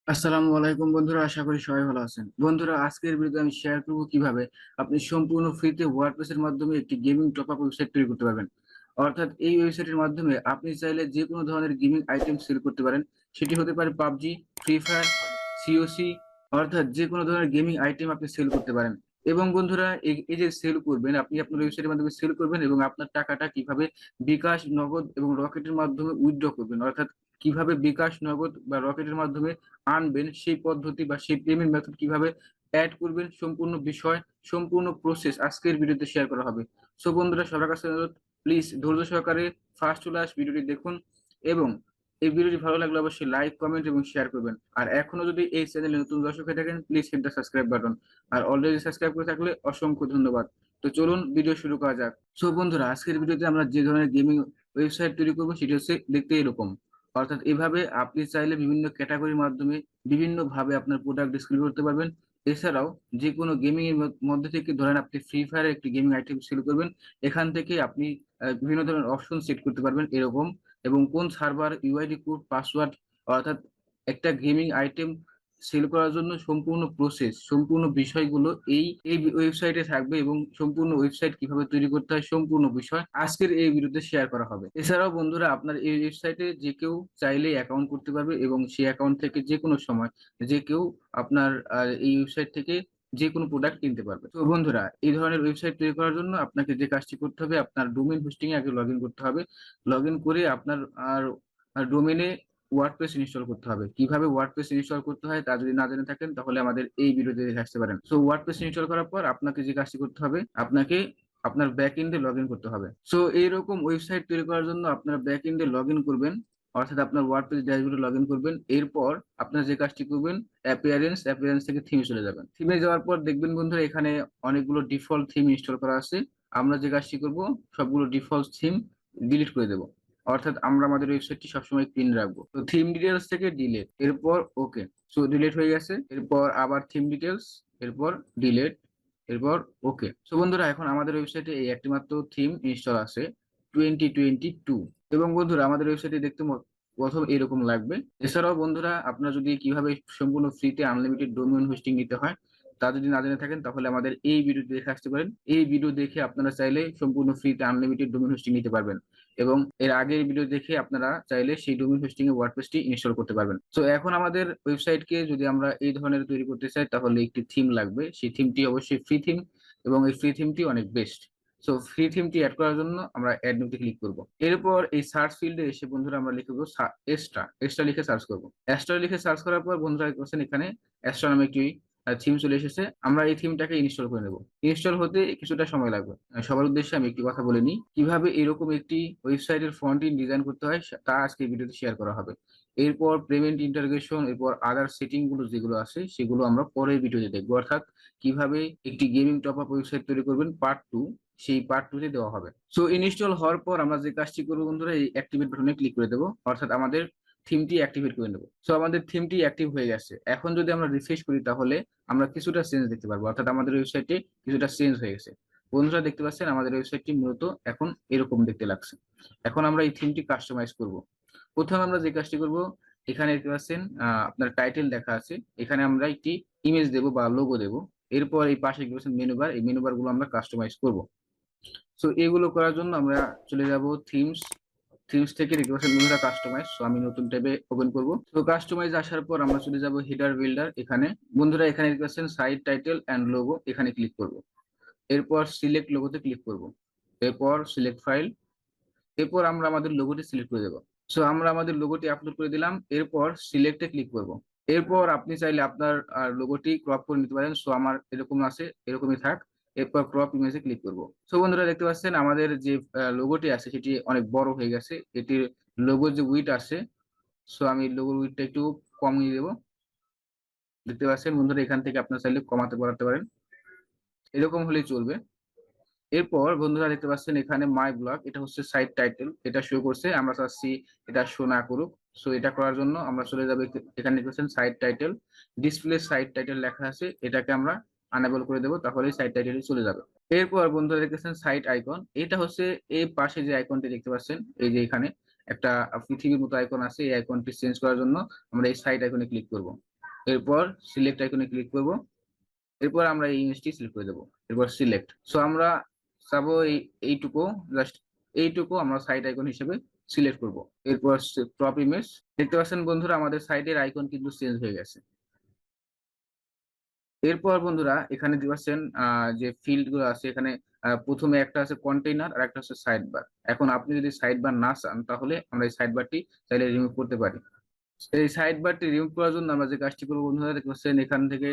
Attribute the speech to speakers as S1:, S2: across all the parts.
S1: আসসালামু আলাইকুম বন্ধুরা, আশা করি সবাই ভালো আছেন। বন্ধুরা, আজকের ভিডিওতে আমি শেয়ার করব কিভাবে আপনি সম্পূর্ণ ফ্রিতে ওয়ার্ডপ্রেসের মাধ্যমে একটি গেমিং টপ আপ ওয়েবসাইট তৈরি করতে পারবেন। অর্থাৎ এই ওয়েবসাইটের মাধ্যমে আপনি চাইলে যে কোনো ধরনের গেমিং আইটেম সেল করতে পারেন। সেটি হতে পারে পাবজি, ফ্রি ফায়ার, সিওসি, অর্থাৎ যে কোনো ধরনের গেমিং আইটেম আপনি সেল করতে পারেন। এবং বন্ধুরা, এই যে সেল করবেন, আপনি আপনার ওয়েবসাইটের মাধ্যমে সেল করবেন এবং আপনার টাকাটা কিভাবে বিকাশ, নগদ এবং রকেটের মাধ্যমে উইথড্র করবেন, অর্থাৎ কিভাবে বিকাশ, নগদ বা রকেটের মাধ্যমে আনবেন, সেই পদ্ধতি বা সেই পেমেন্ট মেথড কিভাবে অ্যাড করবেন, সম্পূর্ণ বিষয়, সম্পূর্ণ প্রসেস আজকের ভিডিওতে শেয়ার করা হবে। সো বন্ধুরা, সবার কাছে অনুরোধ, প্লিজ ধৈর্য সহকারে ফার্স্ট টু লাস্ট ভিডিওটি দেখুন এবং এই ভিডিওটি ভালো লাগলে অবশ্যই লাইক, কমেন্ট এবং শেয়ার করবেন। আর এখনো যদি এই চ্যানেলে নতুন দর্শক হয়ে থাকেন, please hit the subscribe button. আর অলরেডি সাবস্ক্রাইব করে থাকলে অসংখ্য ধন্যবাদ। তো চলুন ভিডিও শুরু করা যাক। সো বন্ধুরা, আজকের ভিডিওতে আমরা যে ধরনের গেমিং ওয়েবসাইট তৈরি করবো সেটি হচ্ছে দেখতে এরকম। অর্থাৎ এভাবে আপনি চাইলে বিভিন্ন ক্যাটাগরির মাধ্যমে বিভিন্ন ভাবে আপনার প্রোডাক্ট ডিসপ্লে করতে পারবেন। এছাড়াও যে কোনো গেমিং এর মধ্যে থেকে ধরেন আপনি ফ্রি ফায়ার একটি গেমিং আইটেম সেল করবেন, এখান থেকে আপনি বিভিন্ন ধরনের অপশন সেট করতে পারবেন এরকম। এবং কোন সার্ভার, ইউআইডি কোড, পাসওয়ার্ড, অর্থাৎ একটা গেমিং আইটেম সেল করার জন্য সম্পূর্ণ প্রসেস, সম্পূর্ণ বিষয়গুলো এই এই ওয়েবসাইটে থাকবে এবং সম্পূর্ণ ওয়েবসাইট কিভাবে তৈরি করতে হয় সম্পূর্ণ বিষয় আজকের এই ভিডিওতে শেয়ার করা হবে। এছাড়াও বন্ধুরা, আপনার এই ওয়েবসাইটে যে কেউ চাইলে অ্যাকাউন্ট করতে পারবে এবং সেই অ্যাকাউন্ট থেকে যে কোনো সময় যে কেউ আপনার এই ওয়েবসাইট থেকে যে কোনো প্রোডাক্ট কিনতে পারবে। তো বন্ধুরা, এই ধরনের ওয়েবসাইট তৈরি করার জন্য আপনাকে যে কাজটি করতে হবে, আপনার ডোমেইন হোস্টিং এ আগে লগ ইন করতে হবে। লগ ইন করে আপনার আর ডোমেইনে ওয়ার্ডপ্রেস ইনস্টল করতে হবে। কিভাবে ওয়ার্ডপ্রেস ইনস্টল করতে হয় তা যদি না জেনে থাকেন তাহলে আমাদের এই ভিডিওতে দেখে আসতে পারেন। সো ওয়ার্ডপ্রেস ইনস্টল করার পর আপনাকে যে কাজটি করতে হবে, আপনাকে আপনার ব্যাক এন্ডে লগ ইন করতে হবে। সো এইরকম ওয়েবসাইট তৈরি করার জন্য আপনার ব্যাক এন্ডে লগ ইন করবেন, অর্থাৎ আপনার ওয়ার্ডপ্রেস ড্যাশবোর্ডে লগ ইন করবেন। এরপর আপনার যে কাজটি করবেন, অ্যাপিয়ারেন্স থেকে থিমে চলে যাবেন। থিমে যাওয়ার পর দেখবেন বন্ধুরা, এখানে অনেকগুলো ডিফল্ট থিম ইনস্টল করা আছে। আমরা যে কাজটি করব, সবগুলো ডিফল্ট থিম ডিলিট করে দেবো। অর্থাৎ আমরা আমাদের ওয়েবসাইটটি সবসময় ক্লিন রাখবো। তো থিম ডিটেলস থেকে ডিলেট, এরপর ওকে। সো ডিলেট হয়ে গেছে, এরপর আবার থিম ডিটেলস, এরপর ডিলেট, এরপর ওকে। সো বন্ধুরা, এখন আমাদের ওয়েবসাইটে এই একটি মাত্র থিম ইনস্টল আছে, 2022। এবং বন্ধুরা, আমাদের ওয়েবসাইটে দেখতে প্রথম এরকম লাগবে। এছাড়াও বন্ধুরা, আপনারা যদি কিভাবে সম্পূর্ণ ফ্রিতে আনলিমিটেড ডোমেইন হোস্টিং নিতে হয় তা যদি না জেনে থাকেন তাহলে আমাদের এই ভিডিওটি দেখে আসতে পারেন। এই ভিডিও দেখে আপনারা চাইলে সম্পূর্ণ ফ্রিতে আনলিমিটেড ডোমেইন হোস্টিং নিতে পারবেন এবং এর আগের ভিডিও দেখে আপনারা চাইলে সেই ডোমেইন হোস্টিং এ ওয়ার্ডপ্রেসটি ইনস্টল করতে পারবেন। সো এখন আমাদের ওয়েবসাইটকে যদি আমরা এই ধরনের তৈরি করতে চাই তাহলে একটি থিম লাগবে। সেই থিমটি অবশ্যই ফ্রি থিম এবং এই ফ্রি থিমটি অনেক বেস্ট। সো ফ্রি থিমটি অ্যাড করার জন্য আমরা অ্যাড নিউতে ক্লিক করব। এরপর এই সার্চ ফিল্ডে এসে বন্ধুরা আমরা লিখব এক্সট্রা। এক্সট্রা লিখে সার্চ করব। এক্সট্রা লিখে সার্চ করার পর বন্ধুরা দেখছেন এখানে এক্সট্রা নামে একটি থিম চলে এসেছে। আমরা এই থিমটাকে ইনস্টল করে নেব। ইনস্টল হতে কিছুটা সময় লাগবে। সবার উদ্দেশ্যে আমি একটি কথা বলে নিই, কিভাবে এরকম একটি ওয়েবসাইটের ফ্রন্ট এন্ড ডিজাইন করতে হয় তা আজকে এই ভিডিওতে শেয়ার করা হবে। এরপর পেমেন্ট ইন্টারগ্রেশন, এরপর আদার সেটিং গুলো যেগুলো আছে সেগুলো আমরা পরের ভিডিওতে দেখবো। অর্থাৎ কিভাবে একটি গেমিং টপ আপ ওয়েবসাইট তৈরি করবেন পার্ট 2, সেই পার্ট 2 তে দেওয়া হবে। সো ইনস্টল হওয়ার পর আমরা যে কাজটি করবো বন্ধুরা, এই অ্যাক্টিভেট বাটনে ক্লিক করে দেবো, অর্থাৎ আমাদের থিমটি অ্যাক্টিভেট করে নেবো। সো আমাদের থিমটি অ্যাক্টিভ হয়ে গেছে। এখন যদি আমরা রিফ্রেশ করি তাহলে আমরা কিছুটা চেঞ্জ দেখতে পারবো, অর্থাৎ আমাদের ওয়েবসাইটে কিছুটা চেঞ্জ হয়ে গেছে। বন্ধুরা দেখতে পাচ্ছেন আমাদের ওয়েবসাইটটি মূলত এখন এরকম দেখতে লাগছে। এখন আমরা এই থিমটি কাস্টমাইজ করব। প্রথমে আমরা যে কাজটি করব, এখানে দেখতে পাচ্ছেন আপনার টাইটেল দেখা আছে, এখানে আমরা একটি ইমেজ দেব বা লোগো দেব। এরপর এই পাশে দেখতে পাচ্ছেন মেনু বার, এই মেনু বার গুলো আমরা কাস্টমাইজ করব। সো এগুলো করার জন্য আমরা চলে যাব থিমস। থিমস থেকে দেখতে পাচ্ছেন বন্ধুরা কাস্টমাইজ। সো আমি নতুন ট্যাবে ওপেন করব। তো কাস্টমাইজ আসার পর আমরা চলে যাব হেডার বিল্ডার। এখানে বন্ধুরা এখানে দেখতে পাচ্ছেন সাইট টাইটেল এন্ড লোগো, এখানে ক্লিক করব। এরপর সিলেক্ট লোগোতে ক্লিক করব। এরপর সিলেক্ট ফাইল। এরপর আমরা আমাদের লোগোটি সিলেক্ট করে দেবো। সো আমরা আমাদের লোগোটি আপলোড করে দিলাম। এরপর সিলেক্টে ক্লিক করব। এরপর আপনি চাইলে আপনার লোগোটি ক্রপ করে নিতে পারেন। সো আমার এরকম আছে, এরকমই থাক। এরপর ক্রপ ইমেজে ক্লিক করব। সো বন্ধুরা দেখতে পাচ্ছেন আমাদের যে লোগোটি আছে সেটি অনেক বড় হয়ে গেছে। এটির লোগোর যে উইডথ আছে, সো আমি লোগোর উইডথটা একটু কমিয়ে দেবো। দেখতে পাচ্ছেন বন্ধুরা, এখান থেকে আপনার চাইলে কমাতে বাড়াতে পারেন, এরকম হলেই চলবে। এরপর বন্ধুরা দেখতে পাচ্ছেন এখানে মাই ব্লগ, এটা হচ্ছে সাইট টাইটেল, এটা শো করছে, আমরা চাচ্ছি এটা শো না করুক। সো এটা করার জন্য আমরা চলে যাবো এখানে দেখতে পাচ্ছেন site title, display site title লেখা আছে, এটাকে আমরা আনেবল করে দেবো, তাহলে সাইট টাইটেল চলে যাবে। এরপর বন্ধুরা দেখতেছেন সাইট আইকন, এটা হচ্ছে এই পাশে যে আইকনটি দেখতে পাচ্ছেন, এই যে এখানে একটা পৃথিবীর মতো আইকন আছে, এই আইকনটি চেঞ্জ করার জন্য আমরা এই সাইট আইকনে ক্লিক করব। এরপর সিলেক্ট আইকনে ক্লিক করব। এরপর আমরা এই ইমেজটি সিলেক্ট করে দেবো। এরপর সিলেক্ট। সো আমরা চাবো এইটুকু, জাস্ট এইটুকু আমরা সাইড আইকন হিসেবে সিলেক্ট করব। এরপর টপ ইমেজ। দেখতে পাচ্ছেন বন্ধুরা আমাদের সাইটের আইকন কিন্তু চেঞ্জ হয়ে গেছে। এরপর বন্ধুরা এখানে দেখতে পাচ্ছেন যে ফিল্ড গুলো আছে এখানে, প্রথমে একটা আছে কন্টেইনার আর একটা হচ্ছে সাইড বার। এখন আপনি যদি সাইড বার না চান তাহলে আমরা এই সাইড বারটি চাইলে রিমুভ করতে পারি। এই সাইড বারটি রিমুভ করার জন্য আমরা যে কাজটি করবো বন্ধুরা, দেখতে পাচ্ছেন এখান থেকে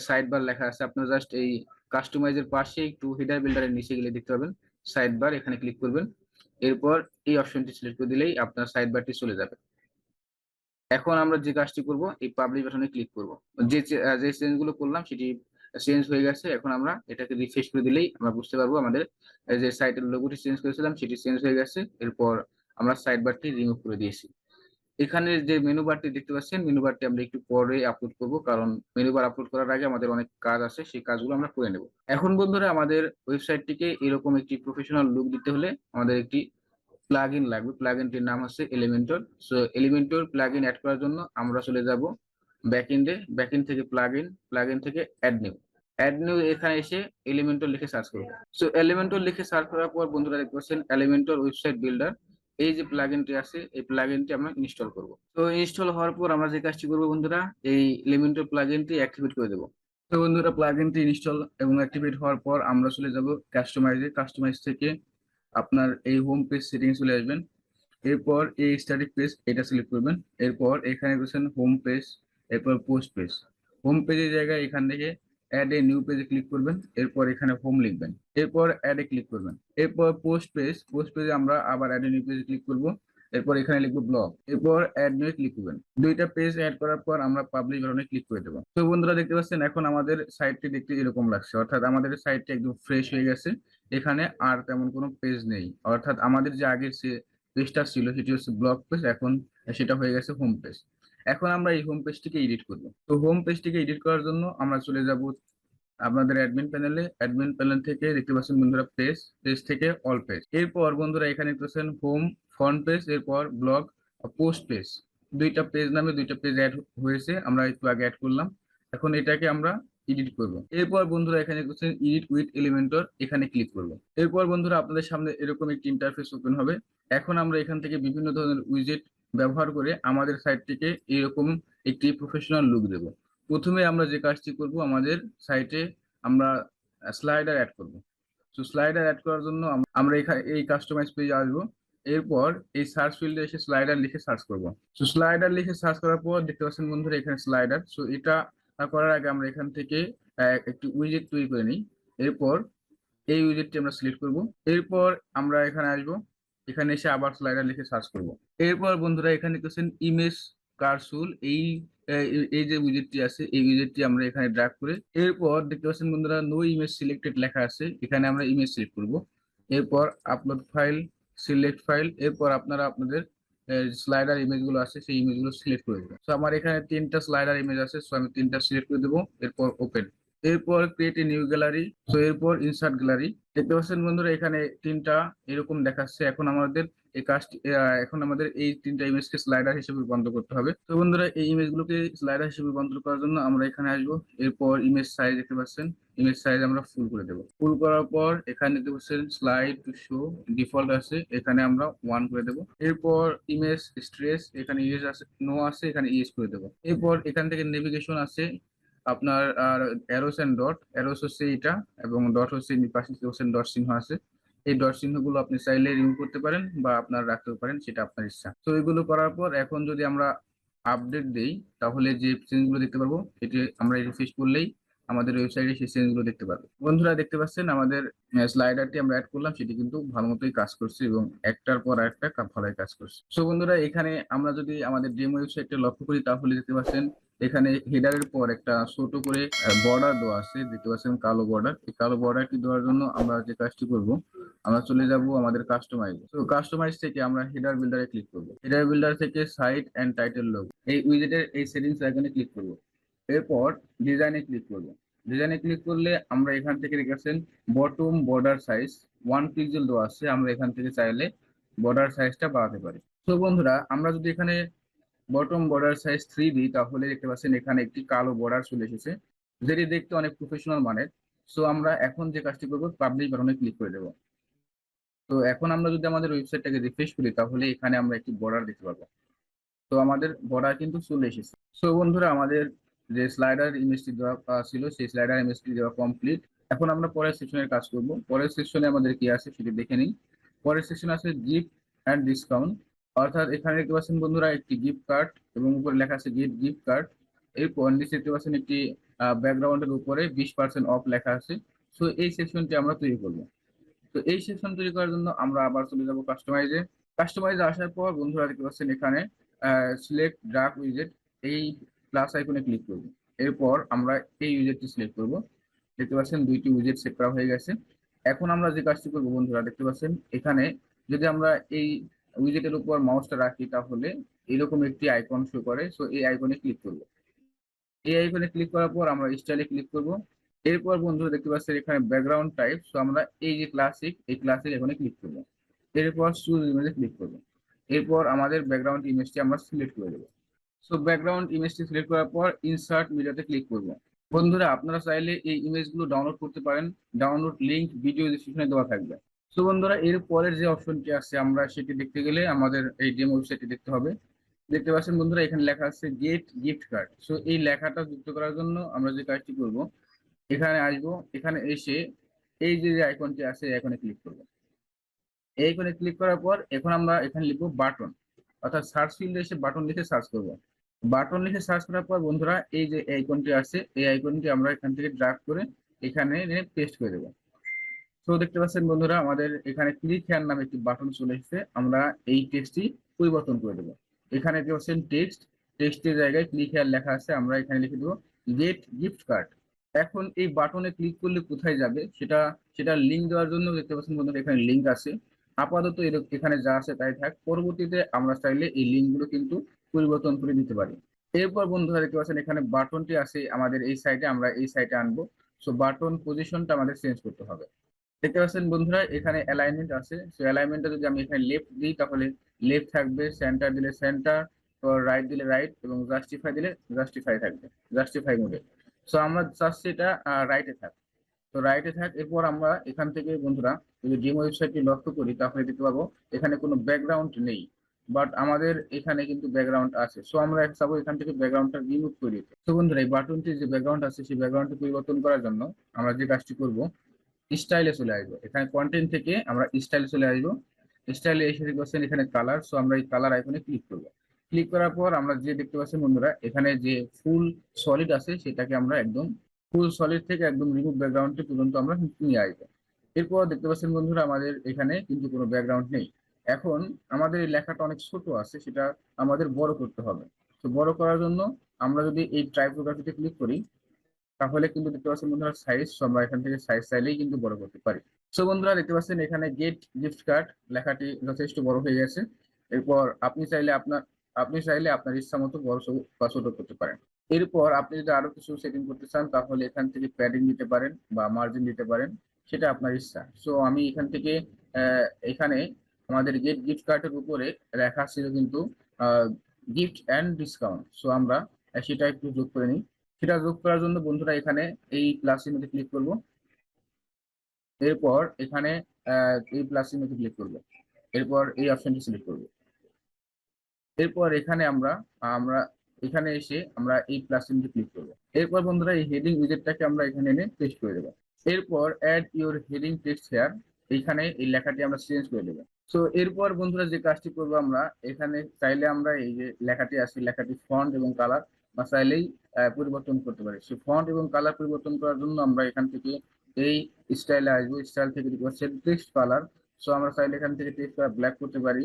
S1: সাইড বার লেখা আছে, আপনার জাস্ট এই কাস্টমাইজের পাশে একটু হেডার বিল্ডারের নিচে গেলে দেখতে পাবেন সাইড বার, এখানে ক্লিক করবেন। এরপর এই অপশনটি সিলেক্ট করে দিলেই আপনার সাইড বারটি চলে যাবে। এখন আমরা যে কাজটি করব, এই পাবলিশ বাটনে ক্লিক করব। যে চেঞ্জ গুলো করলাম সেটি চেঞ্জ হয়ে গেছে। এখন আমরা এটাকে রিফ্রেশ করে দিলেই আমরা বুঝতে পারবো আমাদের যে সাইটের লোগোটি চেঞ্জ করেছিলাম সেটি চেঞ্জ হয়ে গেছে। এরপর আমরা সাইড বারটি রিমুভ করে দিয়েছি। এখানে যে মেনু বারটি দেখতে পাচ্ছেন, মেনু বারটি আমরা একটু পরে আপলোড করব, কারণ মেনু বার আপলোড করার আগে আমাদের অনেক কাজ আছে, সেই কাজগুলো আমরা করে নেব। এখন বন্ধুরা আমাদের ওয়েবসাইটটিকে এরকম একটি প্রফেশনাল লুক দিতে হলে আমাদের একটি প্লাগইন লাগবে। প্লাগইনটির নাম হচ্ছে Elementor. So Elementor plugin add করার জন্য আমরা চলে যাব ব্যাকএন্ডে, ব্যাকএন্ড থেকে প্লাগইন, প্লাগইন থেকে অ্যাড নিউ। অ্যাড নিউ এখানে এসে এলিমেন্টর লিখে সার্চ করব। সো এলিমেন্টর লিখে সার্চ করার পর বন্ধুরা দেখতে পাচ্ছেন এলিমেন্টর ওয়েবসাইট বিল্ডার, এই যে প্লাগইনটি আছে এই প্লাগইনটি আমরা ইনস্টল করব। তো ইনস্টল হওয়ার পর আমরা যে কাজটি করব বন্ধুরা, এই এলিমেন্টর প্লাগইনটি অ্যাক্টিভেট করে দেব। তো বন্ধুরা প্লাগইনটি ইনস্টল এবং অ্যাক্টিভেট হওয়ার পর আমরা চলে যাব কাস্টমাইজে। কাস্টমাইজ থেকে আপনার এই হোম পেজ সেটিং চলে আসবেন। এরপর এই স্ট্যাটিক পেজ এটা সিলেক্ট করবেন। এরপর এখানে বলছেন হোম পেজ, এরপর পোস্ট পেজ। হোম পেজের জায়গায় এখান থেকে অ্যাড এ নিউ পেজে ক্লিক করবেন। এরপর এখানে হোম লিখবেন। এরপর অ্যাড এ ক্লিক করবেন। এরপর পোস্ট পেজ, পোস্ট পেজে আমরা আবার অ্যাড এ নিউ পেজে ক্লিক করব। এরপর এখানে লিখবো ব্লগ। এরপর অ্যাড নিউ ক্লিক করবেন। দুইটা পেজ অ্যাড করার পর আমরা পাবলিশ বাটনে ক্লিক করে দেবো। তো বন্ধুরা দেখতে পাচ্ছেন এখন আমাদের সাইটটি দেখতে এরকম লাগছে, অর্থাৎ আমাদের সাইটটি একদম ফ্রেশ হয়ে গেছে। এখানে আর তেমন কোনো পেজ নেই, অর্থাৎ আমাদের যে আগের পেজটা ছিল সেটি হচ্ছে ব্লগ পেজ, এখন সেটা হয়ে গেছে হোম পেজ। এখন আমরা এই হোম পেজটিকে এডিট করব। তো হোম পেজটিকে এডিট করার জন্য আমরা চলে যাব আপনাদের অ্যাডমিন প্যানেলে। অ্যাডমিন প্যানেল থেকে দেখতে পাচ্ছেন বন্ধুরা পেজ, পেজ থেকে অল পেজ। এরপর বন্ধুরা এখানে দেখতে পাচ্ছেন হোম, ফ্রন্ট পেজ, এরপর ব্লগ, পোস্ট পেজ। দুইটা পেজ নামে দুইটা পেজ অ্যাড হয়েছে, আমরা একটু আগে অ্যাড করলাম। এখন এটাকে আমরা এডিট করব। এরপর বন্ধুরা এখানে দেখছেন এডিট উইথ এলিমেন্টর, এখানে ক্লিক করব। এরপর বন্ধুরা আপনাদের সামনে এরকম একটি ইন্টারফেস ওপেন হবে। এখন আমরা এখান থেকে বিভিন্ন ধরনের উইজেট ব্যবহার করে আমাদের সাইটটিকে এরকম একটি প্রফেশনাল লুক দেব। প্রথমে আমরা যে কাজটি করব, আমাদের সাইটে আমরা স্লাইডার অ্যাড করব। তো স্লাইডার অ্যাড করার জন্য আমরা এখানে এই কাস্টমাইজ পেজে আসবো। এরপর এই সার্চ ফিল্ডে এসে স্লাইডার লিখে সার্চ করব। তো স্লাইডার লিখে সার্চ করার পর দেখতে পাচ্ছেন বন্ধুরা এখানে স্লাইডার। সো এটা করার আগে আমরা এখান থেকে একটি উইজেট তৈরি করে নিই। এরপর এই উইজেটটি আমরা সিলেক্ট করব। এরপর আমরা এখানে আসবো, এখানে এসে আবার স্লাইডার লিখে সার্চ করব। এরপর বন্ধুরা এখানে দেখতেছেন ইমেজ কারসুল, এই যে উইজেটটি আছে এই উইজেটটি আমরা এখানে ড্র্যাগ করে, এরপর দেখতে পাচ্ছেন বন্ধুরা নো ইমেজ সিলেক্টেড লেখা আছে, এখানে আমরা ইমেজ সিলেক্ট করব। এরপর আপলোড ফাইল, সিলেক্ট ফাইল, এরপর আপনারা আপনাদের স্লাইডার ইমেজ গুলো আছে সেই ইমেজ গুলো সিলেক্ট করে দেবেন। তো আমার এখানে 3টা স্লাইডার ইমেজ আছে, সো আমি 3টা সিলেক্ট করে দেবো। এরপর ওপেন। এরপর ক্রিয়েট এ নিউ গ্যালারি, তো এরপর ইনসার্ট গ্যালারি। দেখতে পাচ্ছেন বন্ধুরা এখানে 3টা এরকম দেখাচ্ছে। এখন আমাদের এই কাজটি এখন আমাদের এই 3টা ইমেজকে স্লাইডার হিসেবে রূপান্তর করতে হবে। তো বন্ধুরা এই ইমেজগুলোকে স্লাইডার হিসেবে রূপান্তর করার জন্য আমরা এখানে আসবো। এরপর ইমেজ সাইজ দেখতে পাচ্ছেন, ইমেজ সাইজ আমরা ফুল করে দেবো। ফুল করার পর এখানে দেখতে পাচ্ছেন স্লাইড টু শো ডিফল্ট আছে, এখানে আমরা 1 করে দেবো। এরপর ইমেজ স্ট্রেস, এখানে ইয়েস আছে, নো আছে, এখানে ইয়েস করে দেবো। এরপর এখান থেকে নেভিগেশন আছে আপনার, আর অ্যারোস এন্ড ডট, অ্যারোস হচ্ছে এটা এবং ডট হচ্ছে পাশে ডট চিহ্ন আছে। এই ডট চিহ্নগুলো আপনি চাইলে রিমুভ করতে পারেন বা আপনার রাখতেও পারেন, সেটা আপনার ইচ্ছা। তো এগুলো করার পর এখন যদি আমরা আপডেট দেই তাহলে যে চেঞ্জগুলো দেখতে পারবো, এটি আমরা রিফ্রেশ করলেই আমাদের ওয়েবসাইটে সেই চেঞ্জগুলো দেখতে পারবো। বন্ধুরা দেখতে পাচ্ছেন আমাদের স্লাইডারটি আমরা অ্যাড করলাম, সেটি কিন্তু ভালো মতোই কাজ করছে এবং একটার পর একটা ভালোই কাজ করছে। সো বন্ধুরা এখানে আমরা যদি আমাদের ডেমো ওয়েবসাইটটা লক্ষ্য করি তাহলে দেখতে পাচ্ছেন এখানে হেডারের পর একটা ছোট করে বর্ডার দেওয়া আছে, দেখতে পাচ্ছেন কালো বর্ডার। এই কালো বর্ডারটি দেওয়ার জন্য আমরা যে কাজটি করব, আমরা চলে যাব আমাদের কাস্টমাইজ। তো কাস্টমাইজ থেকে আমরা হেডার বিল্ডারে ক্লিক করব। হেডার বিল্ডার থেকে সাইট এন্ড টাইটেল লোগো, এই উইজেটের এই সেটিংস আইকনে ক্লিক করব। এরপর ডিজাইনে ক্লিক করব। ডিজাইনে ক্লিক করলে আমরা এখান থেকে দেখেছেন বটম বর্ডার সাইজ 1 পিক্সেল দেওয়া আছে, আমরা এখান থেকে চাইলে বর্ডার সাইজটা বাড়াতে পারি। তো বন্ধুরা আমরা যদি এখানে বটম বর্ডার সাইজ 3 দিই, তাহলে দেখতে পাচ্ছেন এখানে একটি কালো বর্ডার চলে এসেছে, যেটি দেখতে অনেক প্রফেশনাল মানের। সো আমরা এখন যে কাজটি করবো, পাবলিশ বাটনে ক্লিক করে দেবো। তো এখন আমরা যদি আমাদের ওয়েবসাইটটাকে রিফ্রেশ করি, তাহলে এখানে আমরা একটি বর্ডার দেখতে পাবো। তো আমাদের বর্ডার কিন্তু চলে এসেছে। সো বন্ধুরা, আমাদের যে স্লাইডার ইমেজটি দেওয়া ছিল, সেই স্লাইডার ইমেজটি দেওয়া কমপ্লিট। এখন আমরা পরের সেকশনের কাজ করব। পরের সেকশনে আমাদের কি আছে সেটি দেখে নিই। পরের সেকশন আছে গিফট অ্যান্ড ডিসকাউন্ট। অর্থাৎ এখানে দেখতে পাচ্ছেন বন্ধুরা একটি গিফট কার্ড এবং উপরে লেখা আছে গেট গিফট কার্ড। এরপর নিচে দেখতে পাচ্ছেন একটি ব্যাকগ্রাউন্ডের উপরে 20% অফ লেখা আছে। সো এই সেকশনটি আমরা তৈরি করব। তো এই সেকশন তৈরি করার জন্য আমরা আবার চলে যাব কাস্টমাইজে। কাস্টমাইজে আসার পর বন্ধুরা দেখতে পাচ্ছেন এখানে সিলেক্ট ড্রাগ উইজেট, এই প্লাস আইকনে ক্লিক করব। এরপর আমরা এই উইজেটটি সিলেক্ট করব। দেখতে পাচ্ছেন দুইটি উইজেট সেট করা হয়ে গেছে। এখন আমরা যে কাজটি করব বন্ধুরা, দেখতে পাচ্ছেন এখানে যদি আমরা এই উইজেটের উপর মাউসটা রাখি, তাহলে এরকম একটি আইকন শো করে। সো এই আইকনে ক্লিক করব। এই আইকনে ক্লিক করার পর আমরা স্টাইলে ক্লিক করব। এরপর বন্ধুরা দেখতে পাচ্ছেন এখানে ব্যাকগ্রাউন্ড টাইপ। সো আমরা এই যে ক্লাসিক, এই ক্লাসিক এখানে ক্লিক করব। এরপর চুজ ইমেজে ক্লিক করব। এরপর আমাদের ব্যাকগ্রাউন্ড ইমেজটি আমরা সিলেক্ট করে দেবো। সো ব্যাকগ্রাউন্ড ইমেজটি সিলেক্ট করার পর ইনসার্ট মিডিয়াতে ক্লিক করব। বন্ধুরা, আপনারা চাইলে এই ইমেজগুলো ডাউনলোড করতে পারেন। ডাউনলোড লিংক ভিডিও ডেসক্রিপশনে দেওয়া থাকবে। সো বন্ধুরা, এর পরের যে অপশনটি আছে, আমরা সেটি দেখতে গেলে আমাদের এই ডেমো ওয়েবসাইটটি দেখতে হবে। দেখতে পাচ্ছেন বন্ধুরা, এখানে লেখা আছে গেট গিফট কার্ড। সো এই লেখাটা যুক্ত করার জন্য আমরা যে কাজটি করব, এখানে আসবো। এখানে এসে এই যে আইকনটি আছে, এখানে ক্লিক করব। এই আইকনে ক্লিক করার পর এখন আমরা এখানে লিখবো বাটন, অর্থাৎ সার্চ ফিল্ডে এসে বাটন লিখে সার্চ করব। বাটন লিখে সার্চ করার পর বন্ধুরা, এই যে আইকনটি আছে, এই আইকনটি আমরা এখান থেকে ড্রাগ করে এখানে এনে পেস্ট করে দেবো। তো দেখতে পাচ্ছেন বন্ধুরা, আমাদের এখানে ক্লিক হেয়ার নামে একটি বাটন চলে এসেছে। আমরা এই টেক্সটটি পরিবর্তন করে দেবো। এখানে দেখতে পাচ্ছেন টেক্সটের জায়গায় ক্লিক হেয়ার লেখা আছে, আমরা এখানে লিখে দেবো গেট গিফট কার্ড। এখন এই বাটনে ক্লিক করলে কোথায় যাবে, সেটা লিঙ্ক দেওয়ার জন্য দেখতে পাচ্ছেন বন্ধুরা এখানে লিঙ্ক আছে। আপাতত এখানে যা আছে তাই থাক, পরবর্তীতে আমরা চাইলে এই লিঙ্কগুলো কিন্তু পরিবর্তন করে দিতে পারি। এরপর বন্ধুরা দেখতে পাচ্ছেন এখানে বাটনটি আছে আমাদের এই সাইডে, আমরা এই সাইডে আনবো। সো বাটন পজিশনটা আমাদের চেঞ্জ করতে হবে। দেখতে পাচ্ছেন বন্ধুরা এখানে অ্যালাইনমেন্ট আছে। সো অ্যালাইনমেন্টটা যদি আমি এখানে লেফট দিই, তাহলে লেফট থাকবে, সেন্টার দিলে সেন্টার, তো রাইট দিলে রাইট, এবং জাস্টিফাই দিলে জাস্টিফাই থাকবে, জাস্টিফাই মোডে। সো আমরা চাচ্ছি এটা রাইটে থাক। তো রাইটে থাক। এরপর আমরা এখান থেকে বন্ধুরা যদি ডেমো ওয়েবসাইটটি লক্ষ্য করি, তাহলে দেখতে পাবো এখানে কোনো ব্যাকগ্রাউন্ড নেই, বাট আমাদের এখানে কিন্তু ব্যাকগ্রাউন্ড আছে। সো আমরা চাবো এখান থেকে ব্যাকগ্রাউন্ডটা রিমুভ করে দিতে। তো বন্ধুরা, এই বাটনটির যে ব্যাকগ্রাউন্ড আছে, সেই ব্যাকগ্রাউন্ডটি পরিবর্তন করার জন্য আমরা যে কাজটি করব, স্টাইলে চলে আসবো। এখানে কন্টেন্ট থেকে আমরা স্টাইলে চলে আসবো। স্টাইলে এসে দেখতে পাচ্ছেন এখানে কালার। সো আমরা এই কালার আইকনে ক্লিক করবো। ক্লিক করার পর আমরা যে দেখতে পাচ্ছেন বন্ধুরা, এখানে যে ফুল সলিড আছে, সেটাকে আমরা একদম ফুল সলিড থেকে একদম রিমুভ ব্যাকগ্রাউন্ডটি পর্যন্ত আমরা নিয়ে আসবো। এরপর দেখতে পাচ্ছেন বন্ধুরা, আমাদের এখানে কিন্তু কোনো ব্যাকগ্রাউন্ড নেই। এখন আমাদের এই লেখাটা অনেক ছোট আছে, সেটা আমাদের বড় করতে হবে। তো বড় করার জন্য আমরা যদি এই টাইপোগ্রাফিতে ক্লিক করি, তাহলে কিন্তু দেখতে পাচ্ছেন বন্ধুরা সাইজ, আমরা এখান থেকে সাইজ চাইলেই কিন্তু বড় করতে পারি। সো বন্ধুরা, দেখতে পাচ্ছেন এখানে গেট গিফট কার্ড লেখাটি যথেষ্ট বড় হয়ে গেছে। এরপর আপনি চাইলে আপনার ইচ্ছা মতো বড় বা ছোট করতে পারেন। এরপর আপনি যদি আরো কিছু সেটিং করতে চান, তাহলে এখান থেকে প্যাডিং দিতে পারেন বা মার্জিন দিতে পারেন, সেটা আপনার ইচ্ছা। সো আমি এখান থেকে এখানে আমাদের গেট গিফট কার্ডের উপরে লেখা ছিল কিন্তু গিফট অ্যান্ড ডিসকাউন্ট। সো আমরা সেটা একটু যোগ করে নিই। সেটা যোগ করার জন্য বন্ধুরা এখানে এই প্লাস চিহ্নতে ক্লিক করব। এরপর এখানে এই প্লাস চিহ্নতে ক্লিক করব। এরপর এই অপশনটি সিলেক্ট করব। এরপর এখানে আমরা আমরা এখানে এসে আমরা এই প্লাস চিহ্নটি ক্লিক করব। এরপর বন্ধুরা এই হেডিং উইজেটটাকে আমরা এখানে এনে পেস্ট করে দেবো। এরপর add your heading text here, এইখানে এই লেখাটি আমরা চেঞ্জ করে দেবো। সো এরপর বন্ধুরা যে কাজটি করবো, আমরা এখানে চাইলে আমরা এই যে লেখাটি আছে, লেখাটি ফন্ট এবং কালার বা চাইলেই পরিবর্তন করতে পারি। সে ফন্ট এবং কালার পরিবর্তন করার জন্য আমরা এখান থেকে এই স্টাইলে আসবো। স্টাইল থেকে টেক্সট কালার। সো আমরা চাইলে এখান থেকে টেক্সট কালার ব্ল্যাক করতে পারি।